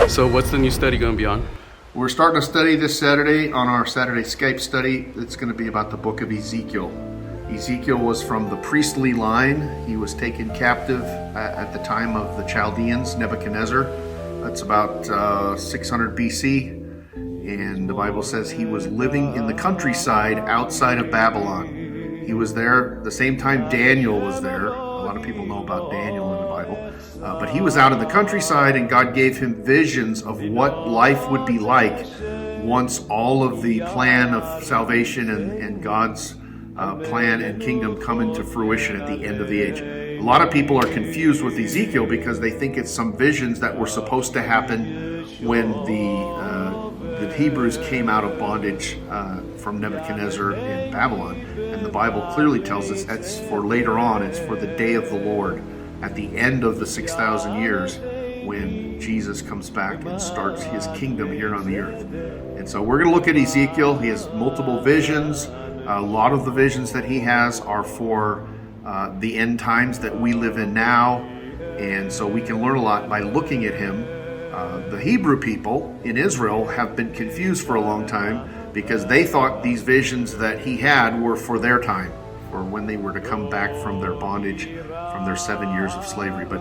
So what's the new study going to be on? We're starting to study this Saturday on our Saturday Skype study. It's going to be about the book of Ezekiel. Ezekiel was from the priestly line. He was taken captive at the time of the Chaldeans, Nebuchadnezzar. That's about 600 BC. And the Bible says he was living in the countryside outside of Babylon. He was there the same time Daniel was there. A lot of people know about Daniel in the Bible. But he was out in the countryside, and God gave him visions of what life would be like once all of the plan of salvation and God's plan and kingdom come into fruition at the end of the age. A lot of people are confused with Ezekiel because they think it's some visions that were supposed to happen when the Hebrews came out of bondage from Nebuchadnezzar in Babylon. And the Bible clearly tells us that's for later on. It's for the day of the Lord at the end of the 6,000 years when Jesus comes back and starts his kingdom here on the earth. And so we're going to look at Ezekiel. He has multiple visions. A lot of the visions that he has are for the end times that we live in now. And so we can learn a lot by looking at him. The Hebrew people in Israel have been confused for a long time because they thought these visions that he had were for their time, or when they were to come back from their bondage, from their 7 years of slavery. But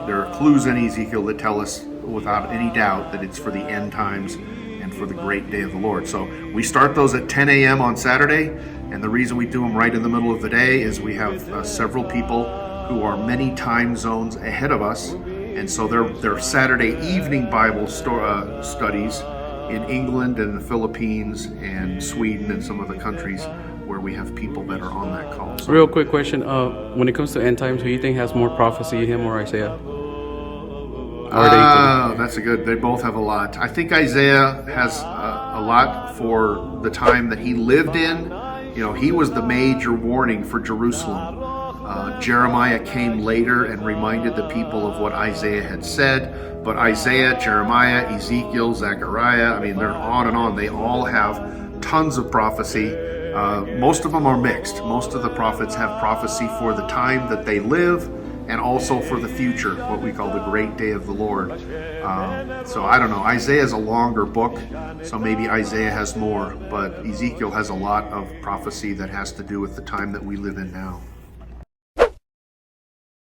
there are clues in Ezekiel that tell us without any doubt that it's for the end times and for the great day of the Lord. So we start those at 10 a.m. on Saturday, and the reason we do them right in the middle of the day is we have several people who are many time zones ahead of us. And so they're Saturday evening Bible studies in England and the Philippines and Sweden and some of the countries where we have people that are on that call. So, real quick question. When it comes to end times, who do you think has more prophecy, him or Isaiah? That's a good. They both have a lot. I think Isaiah has a lot for the time that he lived in. You know, he was the major warning for Jerusalem. Jeremiah came later and reminded the people of what Isaiah had said. But Isaiah, Jeremiah, Ezekiel, Zechariah, I mean, they're on and on. They all have tons of prophecy. Most of them are mixed. Most of the prophets have prophecy for the time that they live and also for the future, what we call the great day of the Lord. So I don't know. Isaiah is a longer book, so maybe Isaiah has more. But Ezekiel has a lot of prophecy that has to do with the time that we live in now.